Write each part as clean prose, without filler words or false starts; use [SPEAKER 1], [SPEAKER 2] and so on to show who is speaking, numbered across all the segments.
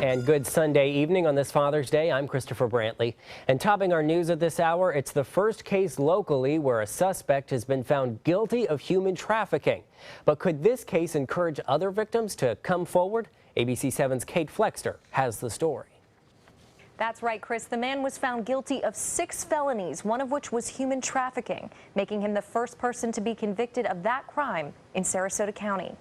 [SPEAKER 1] And good Sunday evening on this Father's Day. I'm Christopher Brantley. And topping our news at this hour, it's the first case locally where a suspect has been found guilty of human trafficking. But could this case encourage other victims to come forward? ABC 7's Kate Flexter has the story.
[SPEAKER 2] That's right, Chris. The man was found guilty of 6 felonies, one of which was human trafficking, making him the first person to be convicted of that crime in Sarasota County.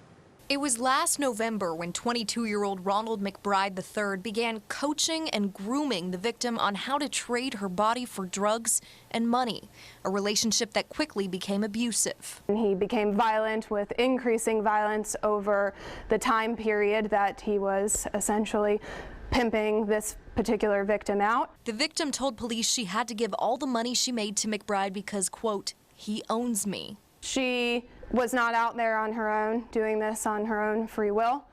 [SPEAKER 3] It was last November when 22-year-old Ronald McBride III began coaching and grooming the victim on how to trade her body for drugs and money, a relationship that quickly became abusive.
[SPEAKER 4] He became violent, with increasing violence over the time period that he was essentially pimping this particular victim out.
[SPEAKER 3] The victim told police she had to give all the money she made to McBride because, quote, "he owns me."
[SPEAKER 4] She was not out there on her own, doing this on her own free will.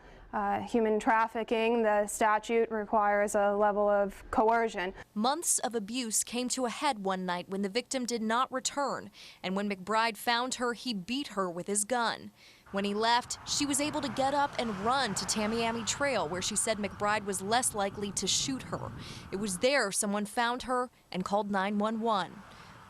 [SPEAKER 4] Human trafficking, the statute requires a level of coercion.
[SPEAKER 3] Months of abuse came to a head one night when the victim did not return, and when McBride found her, he beat her with his gun. When he left, she was able to get up and run to Tamiami Trail, where she said McBride was less likely to shoot her. It was there someone found her and called 911.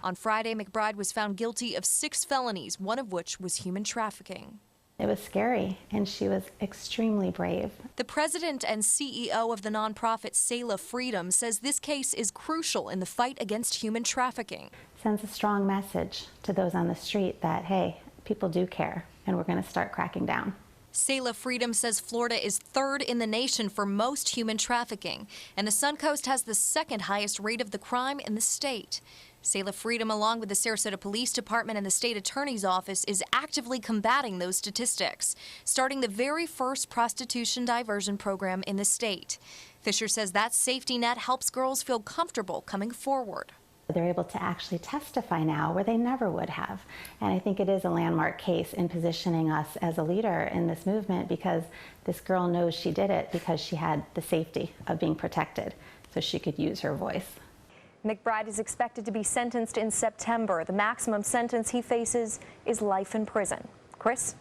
[SPEAKER 3] On Friday, McBride was found guilty of 6 felonies, one of which was human trafficking.
[SPEAKER 5] It was scary, and she was extremely brave.
[SPEAKER 3] The president and CEO of the nonprofit Selah Freedom says this case is crucial in the fight against human trafficking.
[SPEAKER 5] Sends a strong message to those on the street that, hey, people do care, and we're going to start cracking down.
[SPEAKER 3] Selah Freedom says Florida is 3rd in the nation for most human trafficking, and the Suncoast has the 2nd highest rate of the crime in the state. Selah Freedom, along with the Sarasota Police Department and the State Attorney's Office, is actively combating those statistics, starting the very first prostitution diversion program in the state. Fisher says that safety net helps girls feel comfortable coming forward.
[SPEAKER 5] They're able to actually testify now where they never would have. And I think it is a landmark case in positioning us as a leader in this movement, because this girl knows she did it because she had the safety of being protected, so she could use her voice.
[SPEAKER 2] McBride is expected to be sentenced in September. The maximum sentence he faces is life in prison. Chris?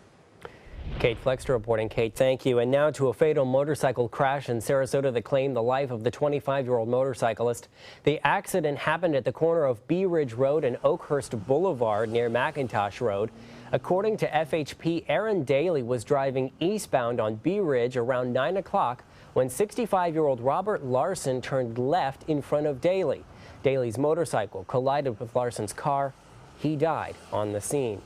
[SPEAKER 1] Kate Flexter reporting. Kate, thank you. And now to a fatal motorcycle crash in Sarasota that claimed the life of the 25-year-old motorcyclist. The accident happened at the corner of Bee Ridge Road and Oakhurst Boulevard near McIntosh Road. According to FHP, Aaron Daly was driving eastbound on Bee Ridge around 9 o'clock when 65-year-old Robert Larson turned left in front of Daly. Daly's motorcycle collided with Larson's car. He died on the scene.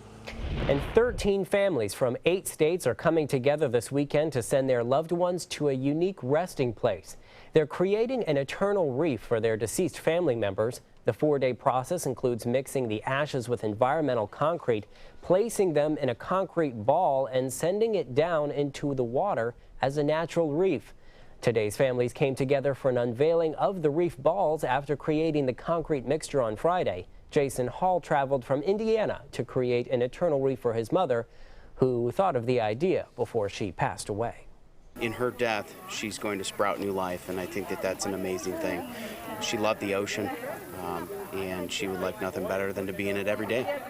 [SPEAKER 1] And 13 families from 8 states are coming together this weekend to send their loved ones to a unique resting place. They're creating an eternal reef for their deceased family members. The 4-day process includes mixing the ashes with environmental concrete, placing them in a concrete ball, and sending it down into the water as a natural reef. Today's families came together for an unveiling of the reef balls after creating the concrete mixture on Friday. Jason Hall traveled from Indiana to create an eternal reef for his mother, who thought of the idea before she passed away.
[SPEAKER 6] In her death, she's going to sprout new life, and I think that that's an amazing thing. She loved the ocean, and she would like nothing better than to be in it every day.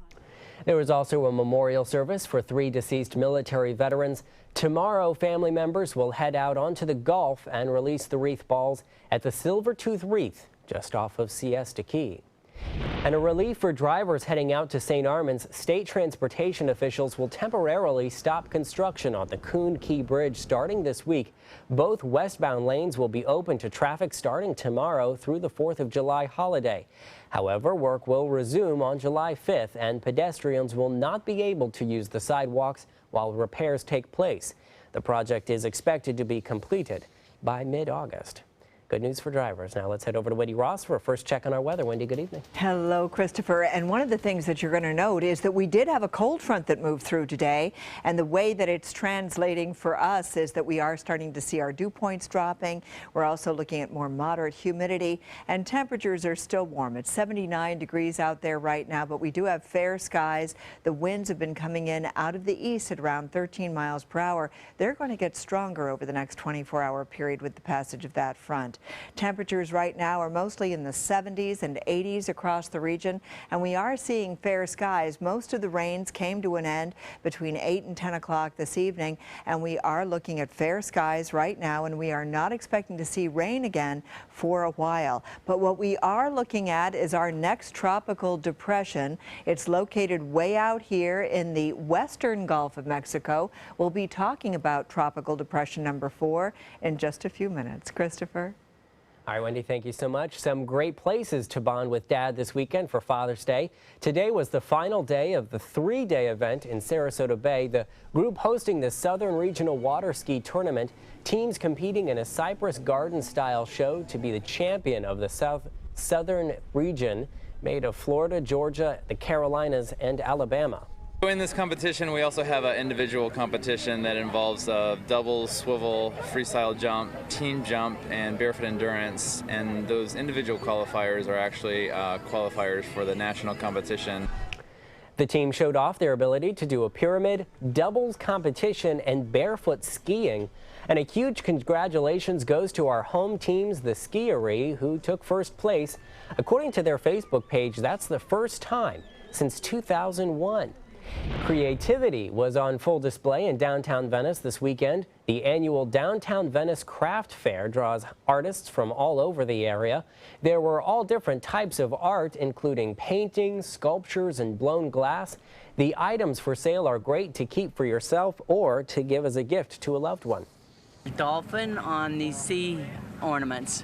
[SPEAKER 1] There was also a memorial service for 3 deceased military veterans. Tomorrow, family members will head out onto the Gulf and release the wreath balls at the Silvertooth Wreath just off of Siesta Key. And a relief for drivers heading out to St. Armands. State transportation officials will temporarily stop construction on the Coon Key Bridge starting this week. Both westbound lanes will be open to traffic starting tomorrow through the 4th of July holiday. However, work will resume on July 5th, and pedestrians will not be able to use the sidewalks while repairs take place. The project is expected to be completed by mid-August. Good news for drivers. Now let's head over to Wendy Ross for a first check on our weather. Wendy, good evening.
[SPEAKER 7] Hello, Christopher. And one of the things that you're going to note is that we did have a cold front that moved through today. And the way that it's translating for us is that we are starting to see our dew points dropping. We're also looking at more moderate humidity, and temperatures are still warm. It's 79 degrees out there right now, but we do have fair skies. The winds have been coming in out of the east at around 13 miles per hour. They're going to get stronger over the next 24-hour period with the passage of that front. Temperatures right now are mostly in the 70s and 80s across the region, and we are seeing fair skies. Most of the rains came to an end between 8 and 10 o'clock this evening, and we are looking at fair skies right now, and we are not expecting to see rain again for a while. But what we are looking at is our next tropical depression. It's located way out here in the western Gulf of Mexico. We'll be talking about tropical depression number 4 in just a few minutes. Christopher?
[SPEAKER 1] All right, Wendy, thank you so much. Some great places to bond with Dad this weekend for Father's Day. Today was the final day of the 3-day event in Sarasota Bay. The group hosting the Southern Regional Water Ski Tournament. Teams competing in a Cypress Garden-style show to be the champion of the Southern region, made of Florida, Georgia, the Carolinas, and Alabama.
[SPEAKER 8] In this competition, we also have an individual competition that involves double swivel, freestyle jump, team jump, and barefoot endurance. And those individual qualifiers are actually qualifiers for the national competition.
[SPEAKER 1] The team showed off their ability to do a pyramid, doubles competition, and barefoot skiing. And a huge congratulations goes to our home teams, the Skieri, who took first place. According to their Facebook page, that's the first time since 2001. Creativity was on full display in downtown Venice this weekend. The annual Downtown Venice Craft Fair draws artists from all over the area. There were all different types of art, including paintings, sculptures, and blown glass. The items for sale are great to keep for yourself or to give as a gift to a loved one.
[SPEAKER 9] Dolphin on these sea ornaments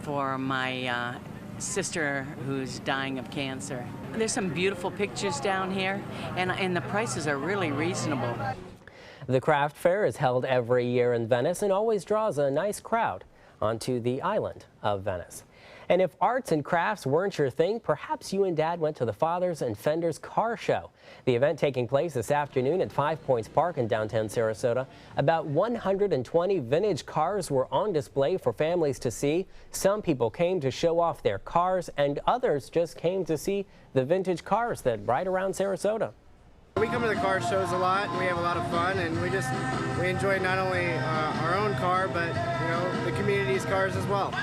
[SPEAKER 9] for my sister who's dying of cancer. There's some beautiful pictures down here, and the prices are really reasonable.
[SPEAKER 1] The craft fair is held every year in Venice and always draws a nice crowd onto the island of Venice. And if arts and crafts weren't your thing, perhaps you and Dad went to the Fathers and Fenders Car Show. The event taking place this afternoon at 5 Points Park in downtown Sarasota. About 120 vintage cars were on display for families to see. Some people came to show off their cars, and others just came to see the vintage cars that ride around Sarasota.
[SPEAKER 10] We come to the car shows a lot, and we have a lot of fun, and we enjoy not only our own car, but the community's cars as well.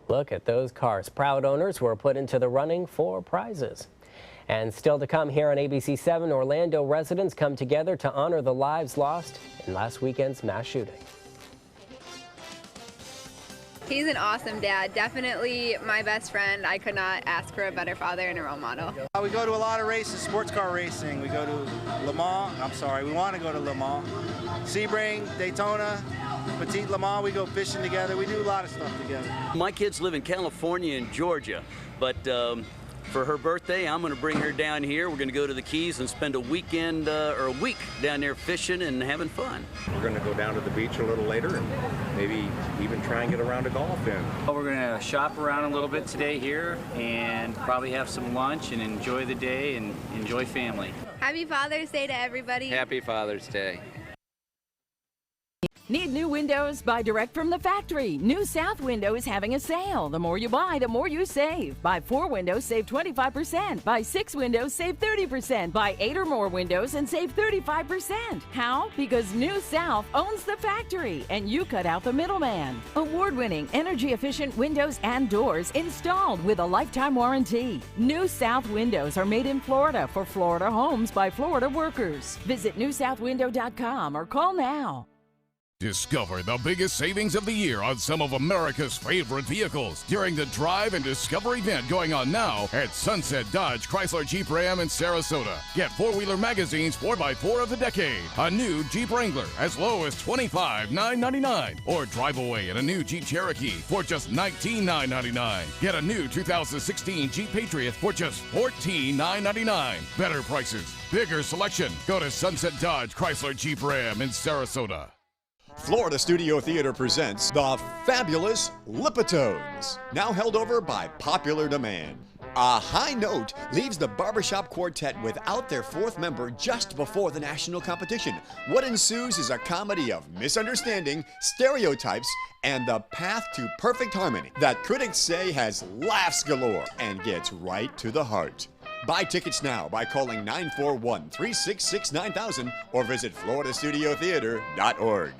[SPEAKER 1] Look at those cars. Proud owners were put into the running for prizes. And still to come here on ABC 7, Orlando residents come together to honor the lives lost in last weekend's mass shooting.
[SPEAKER 11] He's an awesome dad, definitely my best friend. I could not ask for a better father and a role model.
[SPEAKER 12] We go to a lot of races, sports car racing. We go to Le Mans, we want to go to Le Mans, Sebring, Daytona, Petite Le Mans. We go fishing together. We do a lot of stuff together.
[SPEAKER 13] My kids live in California and Georgia, but for her birthday, I'm going to bring her down here. We're going to go to the Keys and spend a weekend or a week down there fishing and having fun.
[SPEAKER 14] We're going to go down to the beach a little later and maybe even try and get around to golf in.
[SPEAKER 15] We're going to shop around a little bit today here and probably have some lunch and enjoy the day and enjoy family.
[SPEAKER 11] Happy Father's Day to everybody.
[SPEAKER 8] Happy Father's Day.
[SPEAKER 16] Need new windows? Buy direct from the factory. New South Window is having a sale. The more you buy, the more you save. Buy 4 windows, save 25%. Buy 6 windows, save 30%. Buy 8 or more windows and save 35%. How? Because New South owns the factory and you cut out the middleman. Award-winning, energy-efficient windows and doors installed with a lifetime warranty. New South Windows are made in Florida for Florida homes by Florida workers. Visit newsouthwindow.com or call now.
[SPEAKER 17] Discover the biggest savings of the year on some of America's favorite vehicles during the Drive and Discover event going on now at Sunset Dodge Chrysler Jeep Ram in Sarasota. Get 4-Wheeler Magazine's 4x4 of the decade, a new Jeep Wrangler as low as $25,999, or drive away in a new Jeep Cherokee for just $19,999. Get a new 2016 Jeep Patriot for just $14,999. Better prices, bigger selection. Go to Sunset Dodge Chrysler Jeep Ram in Sarasota.
[SPEAKER 18] Florida Studio Theater presents the fabulous Lipitones, now held over by popular demand. A high note leaves the Barbershop Quartet without their 4th member just before the national competition. What ensues is a comedy of misunderstanding, stereotypes, and the path to perfect harmony that critics say has laughs galore and gets right to the heart. Buy tickets now by calling 941-366-9000 or visit floridastudiotheater.org.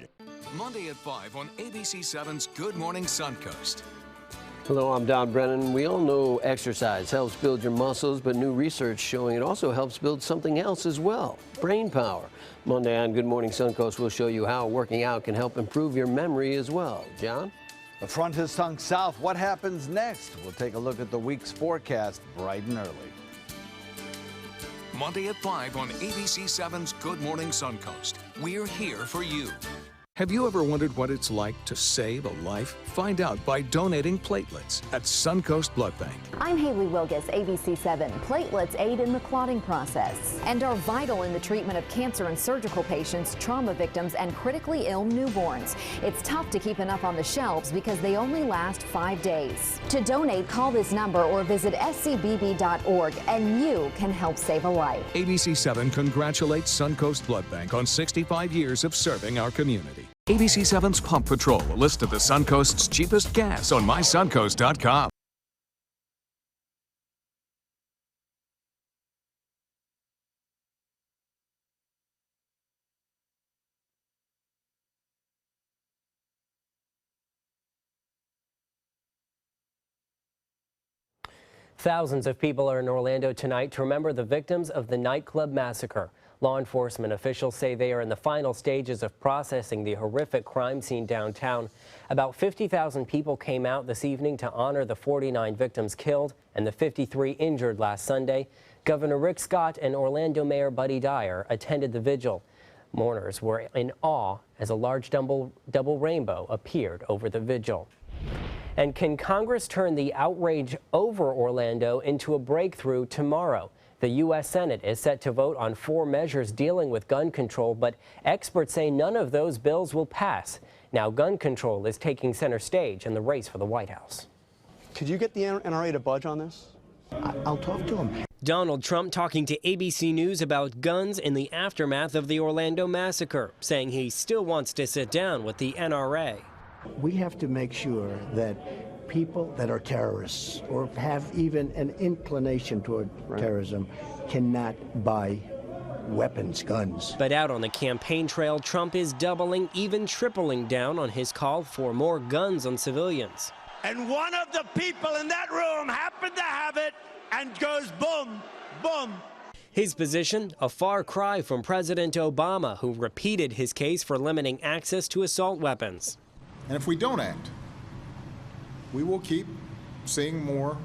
[SPEAKER 19] Monday at 5 on ABC7's Good Morning Suncoast.
[SPEAKER 20] Hello, I'm Don Brennan. We all know exercise helps build your muscles, but new research showing it also helps build something else as well, brain power. Monday on Good Morning Suncoast, we'll show you how working out can help improve your memory as well. John?
[SPEAKER 21] The front has sunk south. What happens next? We'll take a look at the week's forecast bright and early.
[SPEAKER 19] Monday at 5 on ABC7's Good Morning Suncoast. We're here for you. Have you ever wondered what it's like to save a life? Find out by donating platelets at Suncoast Blood Bank.
[SPEAKER 22] I'm Haley Wilgus, ABC7. Platelets aid in the clotting process and are vital in the treatment of cancer and surgical patients, trauma victims, and critically ill newborns. It's tough to keep enough on the shelves because they only last 5 days. To donate, call this number or visit scbb.org and you can help save a life.
[SPEAKER 19] ABC7 congratulates Suncoast Blood Bank on 65 years of serving our community. ABC7's Pump Patrol, a list of the Suncoast's cheapest gas on mysuncoast.com.
[SPEAKER 1] Thousands of people are in Orlando tonight to remember the victims of the nightclub massacre. Law enforcement officials say they are in the final stages of processing the horrific crime scene downtown. About 50,000 people came out this evening to honor the 49 victims killed and the 53 injured last Sunday. Governor Rick Scott and Orlando Mayor Buddy Dyer attended the vigil. Mourners were in awe as a large double rainbow appeared over the vigil. And can Congress turn the outrage over Orlando into a breakthrough tomorrow? The U.S. Senate is set to vote on 4 measures dealing with gun control, but experts say none of those bills will pass. Now, gun control is taking center stage in the race for the White House.
[SPEAKER 23] Could you get the NRA to budge on this? I'll talk to him.
[SPEAKER 1] Donald Trump talking to ABC News about guns in the aftermath of the Orlando massacre, saying he still wants to sit down with the NRA.
[SPEAKER 24] We have to make sure that people that are terrorists or have even an inclination toward terrorism cannot buy weapons, guns.
[SPEAKER 1] But out on the campaign trail, Trump is doubling, even tripling down on his call for more guns on civilians.
[SPEAKER 25] And one of the people in that room happened to have it and goes boom, boom.
[SPEAKER 1] His position, a far cry from President Obama, who repeated his case for limiting access to assault weapons.
[SPEAKER 26] And if we don't act, we will keep seeing more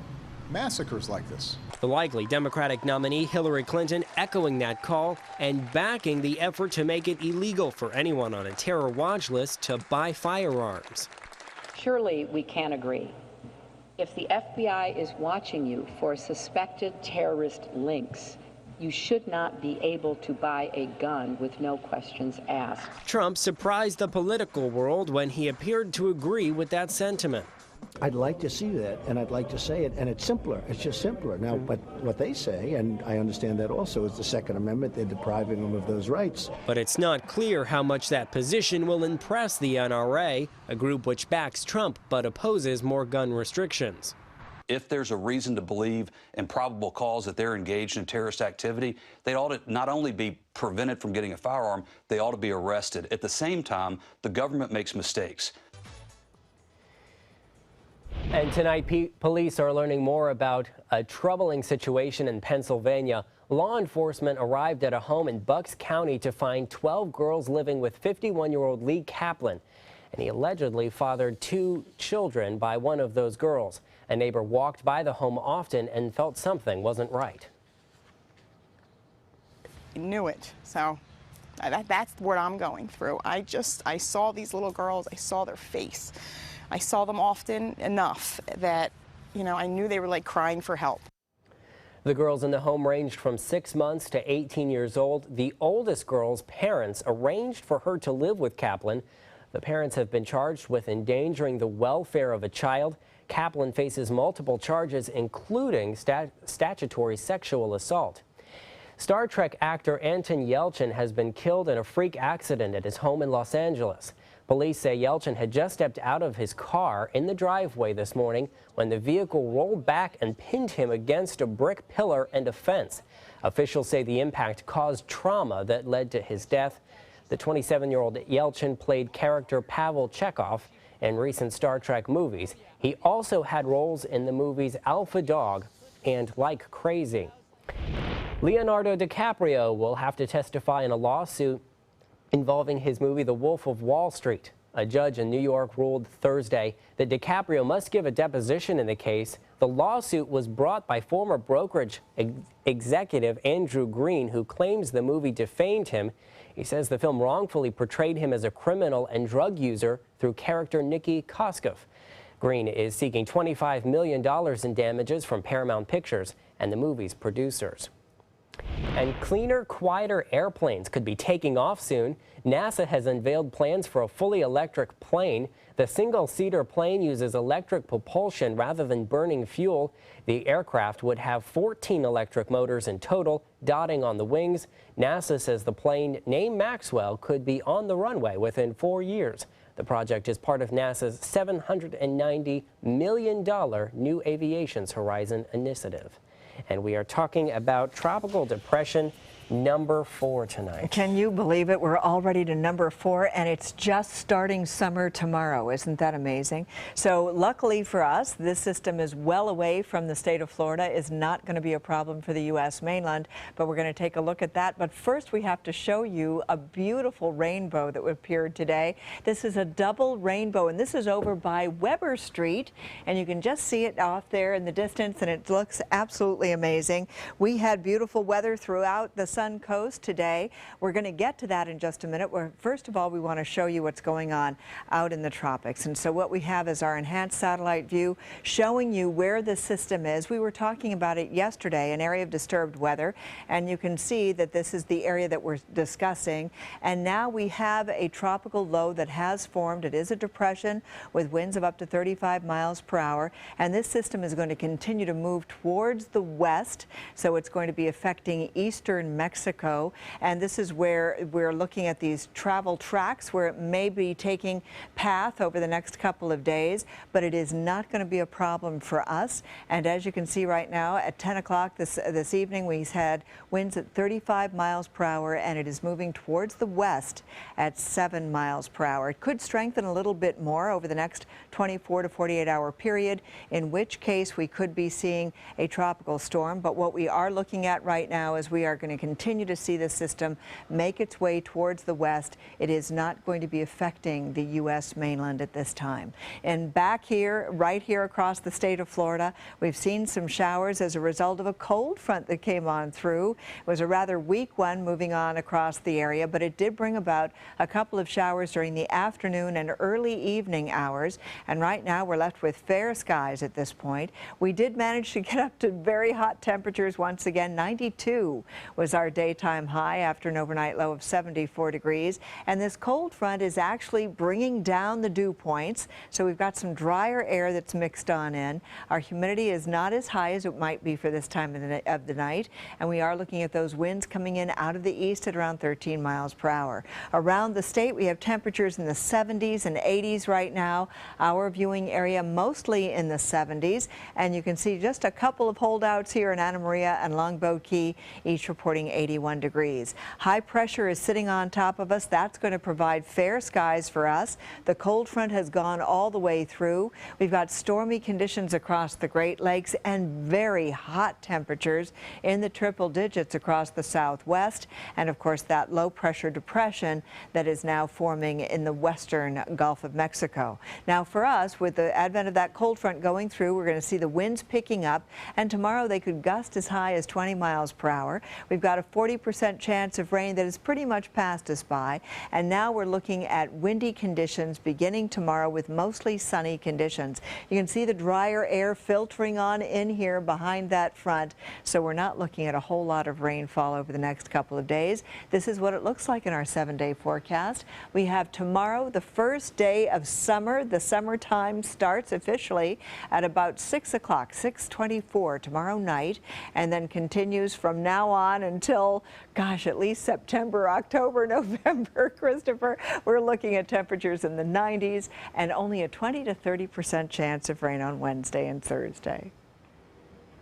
[SPEAKER 26] massacres like this.
[SPEAKER 1] The likely Democratic nominee Hillary Clinton echoing that call and backing the effort to make it illegal for anyone on a terror watch list to buy firearms.
[SPEAKER 27] Surely we can agree. If the FBI is watching you for suspected terrorist links, you should not be able to buy a gun with no questions asked.
[SPEAKER 1] Trump surprised the political world when he appeared to agree with that sentiment.
[SPEAKER 24] I'd like to see that, and I'd like to say it, and it's simpler. It's just simpler. Now, but what they say, and I understand that also, is the Second Amendment. They're depriving them of those rights.
[SPEAKER 1] But it's not clear how much that position will impress the NRA, a group which backs Trump but opposes more gun restrictions.
[SPEAKER 28] If there's a reason to believe and probable cause that they're engaged in terrorist activity, they ought to not only be prevented from getting a firearm, they ought to be arrested. At the same time, the government makes mistakes.
[SPEAKER 1] And tonight, police are learning more about a troubling situation in Pennsylvania. Law enforcement arrived at a home in Bucks County to find 12 girls living with 51-year-old Lee Kaplan. And he allegedly fathered 2 children by one of those girls. A neighbor walked by the home often and felt something wasn't right.
[SPEAKER 29] I knew it. So that's what I'm going through. I saw these little girls. I saw their face. I saw them often enough that, you know, I knew they were like crying for help.
[SPEAKER 1] The girls in the home ranged from 6 months to 18 years old. The oldest girl's parents arranged for her to live with Kaplan. The parents have been charged with endangering the welfare of a child. Kaplan faces multiple charges, including statutory sexual assault. Star Trek actor Anton Yelchin has been killed in a freak accident at his home in Los Angeles. Police say Yelchin had just stepped out of his car in the driveway this morning when the vehicle rolled back and pinned him against a brick pillar and a fence. Officials say the impact caused trauma that led to his death. The 27-year-old Yelchin played character Pavel Chekhov in recent Star Trek movies. He also had roles in the movies Alpha Dog and Like Crazy. Leonardo DiCaprio will have to testify in a lawsuit involving his movie The Wolf of Wall Street. A judge in New York ruled Thursday that DiCaprio must give a deposition in the case. The lawsuit was brought by former brokerage executive Andrew Green, who claims the movie defamed him. He says the film wrongfully portrayed him as a criminal and drug user through character Nikki Koskov. Green is seeking $25 million in damages from Paramount Pictures and the movie's producers. And cleaner, quieter airplanes could be taking off soon. NASA has unveiled plans for a fully electric plane. The single-seater plane uses electric propulsion rather than burning fuel. The aircraft would have 14 electric motors in total, dotting on the wings. NASA says the plane, named Maxwell, could be on the runway within 4 years. The project is part of NASA's $790 million New Aviation's Horizon initiative. And we are talking about tropical depression number 4 tonight.
[SPEAKER 2] Can you believe it? We're already to number 4, and it's just starting summer tomorrow. Isn't that amazing? So luckily for us, this system is well away from the state of Florida, is not going to be a problem for the U.S. mainland, but we're going to take a look at that. But first, we have to show you a beautiful rainbow that appeared today. This is a double rainbow, and this is over by Weber Street, and you can just see it off there in the distance, and it looks absolutely amazing. We had beautiful weather throughout the Sun Coast today. We're going to get to that in just a minute. First of all, we want to show you what's going on out in the tropics. And so what we have is our enhanced satellite view showing you where the system is. We were talking about it yesterday, an area of disturbed weather, and you can see that this is the area that we're discussing. And now we have a tropical low that has formed. It is a depression with winds of up to 35 miles per hour. And this system is going to continue to move towards the west. So it's going to be affecting eastern Mexico, and this is where we're looking at these travel tracks where it may be taking path over the next couple of days, but it is not going to be a problem for us. And as you can see right now, at 10 o'clock this evening, we had winds at 35 miles per hour, and it is moving towards the west at 7 miles per hour. It could strengthen a little bit more over the next 24 to 48 hour period, in which case we could be seeing a tropical storm. But what we are looking at right now is we are going to continue to see this system make its way towards the west. It is not going to be affecting the U.S. mainland at this time. And back here, right here across the state of Florida, we've seen some showers as a result of a cold front that came on through. It was a rather weak one moving on across the area, but it did bring about a couple of showers during the afternoon and early evening hours. And right now we're left with fair skies at this point. We did manage to get up to very hot temperatures once again. 92 was our daytime high after an overnight low of 74 degrees. And this cold front is actually bringing down the dew points. So we've got some drier air that's mixed on in. Our humidity is not as high as it might be for this time of the night. And we are looking at those winds coming in out of the east at around 13 miles per hour. Around the state, we have temperatures in the 70s and 80s right now. Our viewing area mostly in the 70s. And you can see just a couple of holdouts here in Anna Maria and Longboat Key, each reporting 81 degrees. High pressure is sitting on top of us. That's going to provide fair skies for us. The cold front has gone all the way through. We've got stormy conditions across the Great Lakes and very hot temperatures in the triple digits across the southwest. And of course, that low pressure depression that is now forming in the western Gulf of Mexico. Now for us, with the advent of that cold front going through, we're going to see the winds picking up, and tomorrow they could gust as high as 20 miles per hour. We've got a 40% chance of rain that has pretty much passed us by, and now we're looking at windy conditions beginning tomorrow with mostly sunny conditions. You can see the drier air filtering on in here behind that front, so we're not looking at a whole lot of rainfall over the next couple of days. This is what it looks like in our 7-day forecast. We have tomorrow, the first day of summer. The summertime starts officially at about 6 o'clock, 6:24 tomorrow night, and then continues from now on until, gosh, at least September, October, November, Christopher. We're looking at temperatures in the 90s and only a 20 to 30% chance of rain on Wednesday and Thursday.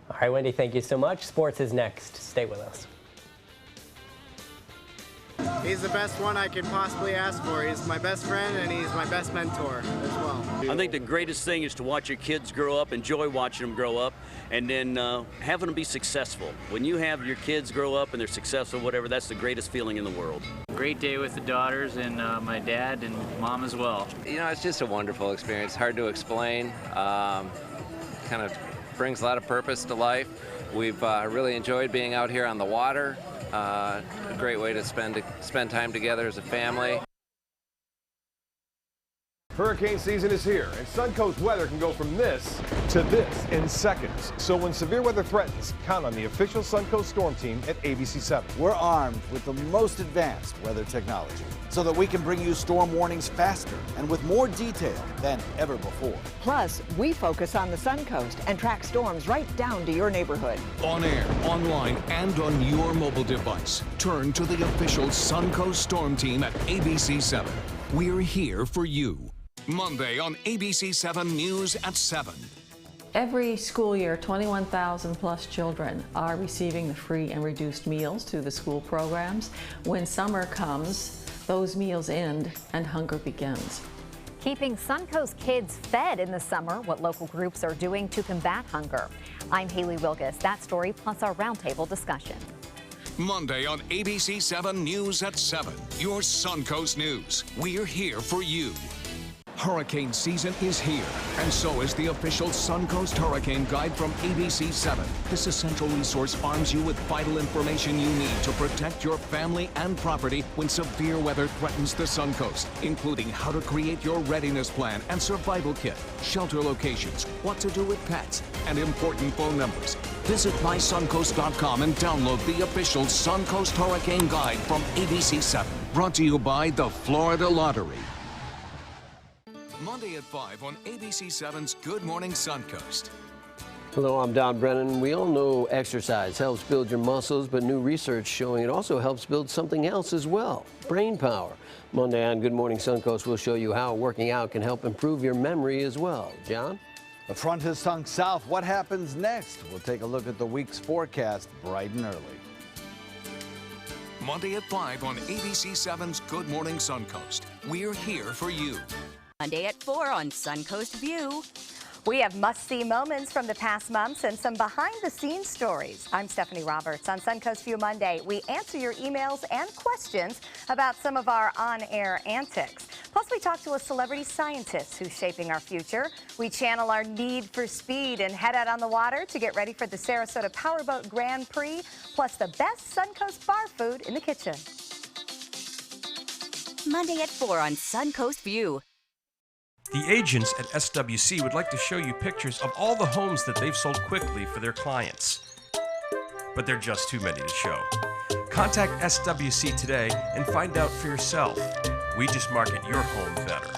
[SPEAKER 1] All right, Wendy, thank you so much. Sports is next. Stay with us.
[SPEAKER 3] He's the best one I could possibly ask for. He's my best friend and he's my best mentor as well.
[SPEAKER 4] I think the greatest thing is to watch your kids grow up, enjoy watching them grow up, and then having them be successful. When you have your kids grow up and they're successful, whatever, that's the greatest feeling in the world.
[SPEAKER 15] Great day with the daughters and my dad and mom as well.
[SPEAKER 5] You know, it's just a wonderful experience. Hard to explain. Kind of brings a lot of purpose to life. We've really enjoyed being out here on the water. A great way to spend time together as a family.
[SPEAKER 6] Hurricane season is here, and Suncoast weather can go from this to this in seconds. So when severe weather threatens, count on the official Suncoast Storm Team at ABC7.
[SPEAKER 21] We're armed with the most advanced weather technology so that we can bring you storm warnings faster and with more detail than ever before.
[SPEAKER 2] Plus, we focus on the Suncoast and track storms right down to your neighborhood.
[SPEAKER 19] On air, online, and on your mobile device. Turn to the official Suncoast Storm Team at ABC7. We're here for you. Monday on ABC7 News at 7.
[SPEAKER 7] Every school year, 21,000 plus children are receiving the free and reduced meals through the school programs. When summer comes, those meals end and hunger begins.
[SPEAKER 22] Keeping Suncoast kids fed in the summer, what local groups are doing to combat hunger. I'm Haley Wilgus. That story plus our roundtable discussion.
[SPEAKER 19] Monday on ABC7 News at 7. Your Suncoast News. We're here for you. Hurricane season is here, and so is the official Suncoast Hurricane Guide from ABC7. This essential resource arms you with vital information you need to protect your family and property when severe weather threatens the Suncoast, including how to create your readiness plan and survival kit, shelter locations, what to do with pets, and important phone numbers. Visit mysuncoast.com and download the official Suncoast Hurricane Guide from ABC7. Brought to you by the Florida Lottery. Monday at 5 on ABC7's Good Morning Suncoast.
[SPEAKER 20] Hello, I'm Don Brennan. We all know exercise helps build your muscles, but new research showing it also helps build something else as well, brain power. Monday on Good Morning Suncoast, we'll show you how working out can help improve your memory as well. John?
[SPEAKER 21] The front has sunk south. What happens next? We'll take a look at the week's forecast bright and early.
[SPEAKER 19] Monday at 5 on ABC7's Good Morning Suncoast. We're here for you.
[SPEAKER 9] Monday at 4 on Suncoast View. We have must-see moments from the past months and some behind-the-scenes stories. I'm Stephanie Roberts. On Suncoast View Monday, we answer your emails and questions about some of our on-air antics. Plus, we talk to a celebrity scientist who's shaping our future. We channel our need for speed and head out on the water to get ready for the Sarasota Powerboat Grand Prix, plus the best Suncoast bar food in the kitchen. Monday at 4 on Suncoast View.
[SPEAKER 10] The agents at SWC would like to show you pictures of all the homes that they've sold quickly for their clients. But they're just too many to show. Contact SWC today and find out for yourself. We just market your home better.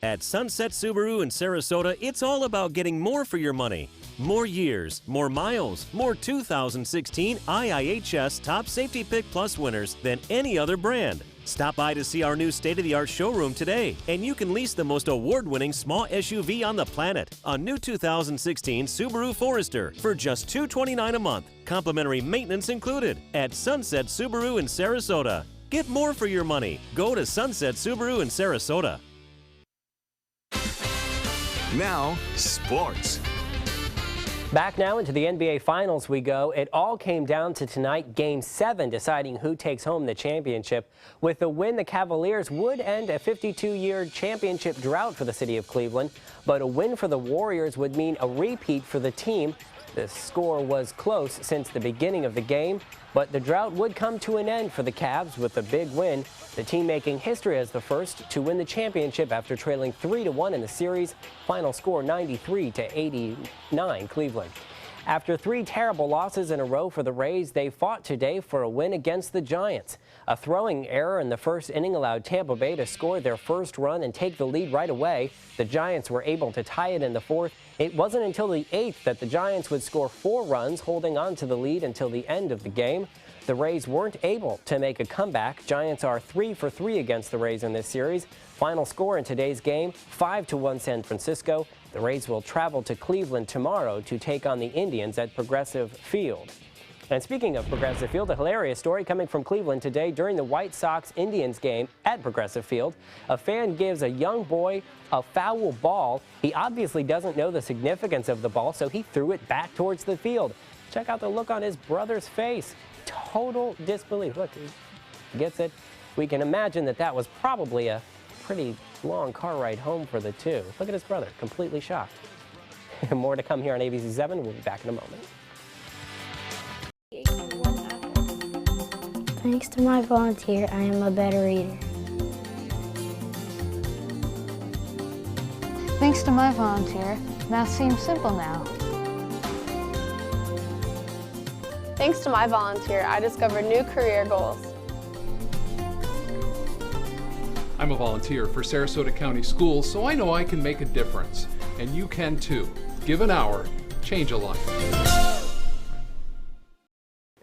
[SPEAKER 12] At Sunset Subaru in Sarasota, it's all about getting more for your money. More years, more miles, more 2016 IIHS Top Safety Pick Plus winners than any other brand. Stop by to see our new state-of-the-art showroom today, and you can lease the most award-winning small SUV on the planet, a new 2016 Subaru Forester, for just $229 a month. Complimentary maintenance included at Sunset Subaru in Sarasota. Get more for your money. Go to Sunset Subaru in Sarasota.
[SPEAKER 19] Now, sports.
[SPEAKER 1] Back now into the NBA Finals we go. It all came down to tonight, Game 7, deciding who takes home the championship. With the win, the Cavaliers would end a 52-year championship drought for the city of Cleveland. But a win for the Warriors would mean a repeat for the team. The score was close since the beginning of the game, but the drought would come to an end for the Cavs with a big win. The team making history as the first to win the championship after trailing 3-1 in the series. Final score 93-89 Cleveland. After 3 terrible losses in a row for the Rays, they fought today for a win against the Giants. A throwing error in the first inning allowed Tampa Bay to score their first run and take the lead right away. The Giants were able to tie it in the 4th. It wasn't until the 8th that the Giants would score 4 runs, holding on to the lead until the end of the game. The Rays weren't able to make a comeback. Giants are 3 for 3 against the Rays in this series. Final score in today's game, 5-1 San Francisco. The Rays will travel to Cleveland tomorrow to take on the Indians at Progressive Field. And speaking of Progressive Field, a hilarious story coming from Cleveland today during the White Sox-Indians game at Progressive Field. A fan gives a young boy a foul ball. He obviously doesn't know the significance of the ball, so he threw it back towards the field. Check out the look on his brother's face. Total disbelief. Look, he gets it. We can imagine that that was probably a pretty long car ride home for the two. Look at his brother, completely shocked. More to come here on ABC 7. We'll be back in a moment.
[SPEAKER 8] Thanks to my volunteer, I am a better reader.
[SPEAKER 11] Thanks to my volunteer, math seems simple now.
[SPEAKER 13] Thanks to my volunteer, I discovered new career goals.
[SPEAKER 14] I'm a volunteer for Sarasota County Schools, so I know I can make a difference. And you can too. Give an hour, change a life.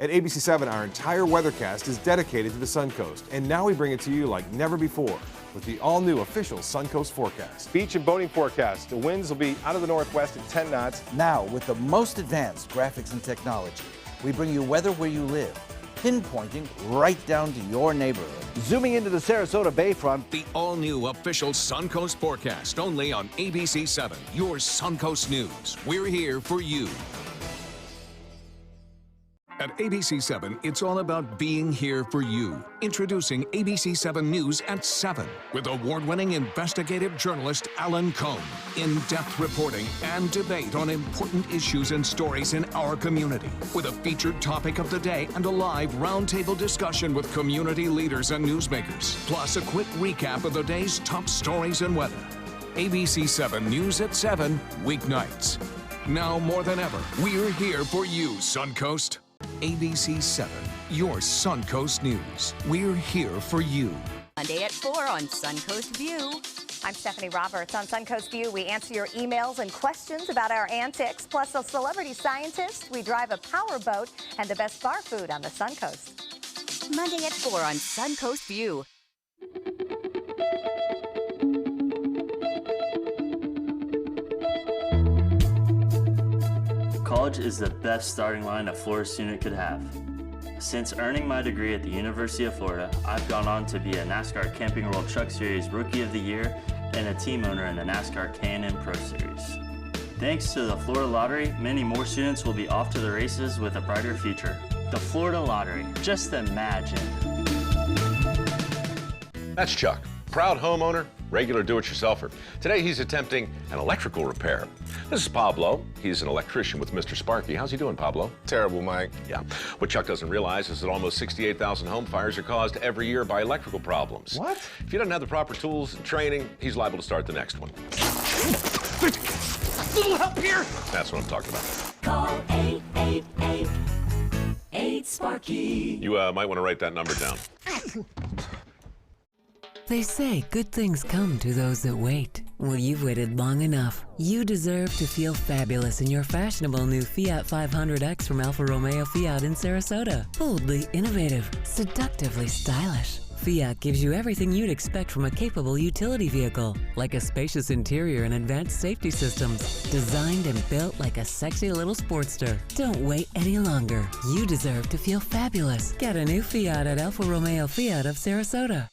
[SPEAKER 6] At ABC 7, our entire weathercast is dedicated to the Suncoast, and now we bring it to you like never before with the all-new official Suncoast forecast. Beach and boating forecast. The winds will be out of the northwest at 10 knots.
[SPEAKER 21] Now, with the most advanced graphics and technology, we bring you weather where you live, pinpointing right down to your neighborhood. Zooming into the Sarasota Bayfront,
[SPEAKER 19] the all-new official Suncoast forecast, only on ABC 7, your Suncoast News. We're here for you. At ABC 7, it's all about being here for you. Introducing ABC 7 News at 7 with award-winning investigative journalist Alan Cohn. In-depth reporting and debate on important issues and stories in our community. With a featured topic of the day and a live roundtable discussion with community leaders and newsmakers. Plus a quick recap of the day's top stories and weather. ABC 7 News at 7, weeknights. Now more than ever, we're here for you, Suncoast. ABC 7, your Suncoast News. We're here for you.
[SPEAKER 9] Monday at 4 on Suncoast View. I'm Stephanie Roberts. On Suncoast View, we answer your emails and questions about our antics, plus a celebrity scientist. We drive a power boat and the best bar food on the Suncoast. Monday at 4 on Suncoast View.
[SPEAKER 16] College is the best starting line a Florida student could have. Since earning my degree at the University of Florida, I've gone on to be a NASCAR Camping World Truck Series Rookie of the Year and a team owner in the NASCAR K&N Pro Series. Thanks to the Florida Lottery, many more students will be off to the races with a brighter future. The Florida Lottery, just imagine.
[SPEAKER 17] That's Chuck, proud homeowner, regular do-it-yourselfer. Today he's attempting an electrical repair. This is Pablo. He's an electrician with Mr. Sparky. How's he doing, Pablo?
[SPEAKER 18] Terrible, Mike.
[SPEAKER 17] Yeah. What Chuck doesn't realize is that almost 68,000 home fires are caused every year by electrical problems.
[SPEAKER 18] What?
[SPEAKER 17] If he doesn't have the proper tools and training, he's liable to start the next one.
[SPEAKER 18] Little help here!
[SPEAKER 17] That's what I'm talking about.
[SPEAKER 18] Call 888-8-SPARKY.
[SPEAKER 17] You might want to write that number down.
[SPEAKER 23] They say good things come to those that wait. Well, you've waited long enough. You deserve to feel fabulous in your fashionable new Fiat 500X from Alfa Romeo Fiat in Sarasota. Boldly innovative, seductively stylish. Fiat gives you everything you'd expect from a capable utility vehicle, like a spacious interior and advanced safety systems, designed and built like a sexy little Sportster. Don't wait any longer. You deserve to feel fabulous. Get a new Fiat at Alfa Romeo Fiat of Sarasota.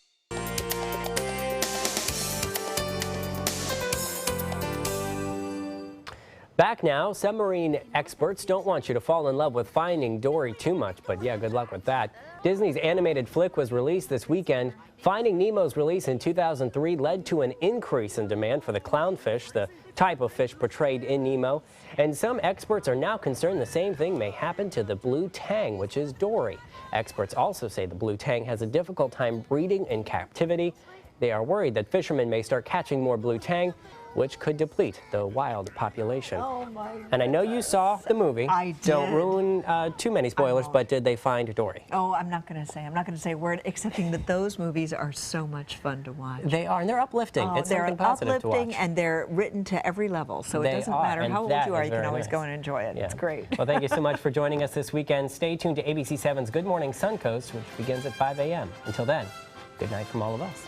[SPEAKER 1] Back now, submarine experts don't want you to fall in love with Finding Dory too much, but yeah, good luck with that. Disney's animated flick was released this weekend. Finding Nemo's release in 2003 led to an increase in demand for the clownfish, the type of fish portrayed in Nemo. And some experts are now concerned the same thing may happen to the blue tang, which is Dory. Experts also say the blue tang has a difficult time breeding in captivity. They are worried that fishermen may start catching more blue tang, which could deplete the wild population.
[SPEAKER 2] Oh my
[SPEAKER 1] and I know you saw the movie.
[SPEAKER 2] I did.
[SPEAKER 1] Don't ruin too many spoilers, but did they find Dory?
[SPEAKER 2] Oh, I'm not going to say a word, excepting that those movies are so much fun to watch.
[SPEAKER 1] They are, and they're uplifting. It's something positive to watch.
[SPEAKER 2] They're uplifting, and they're written to every level, so it doesn't matter how old you are, you can always go and enjoy it.
[SPEAKER 1] Yeah.
[SPEAKER 2] It's great.
[SPEAKER 1] Well, thank you so much for joining us this weekend. Stay tuned to ABC 7's Good Morning Suncoast, which begins at 5 a.m. Until then, good night from all of us.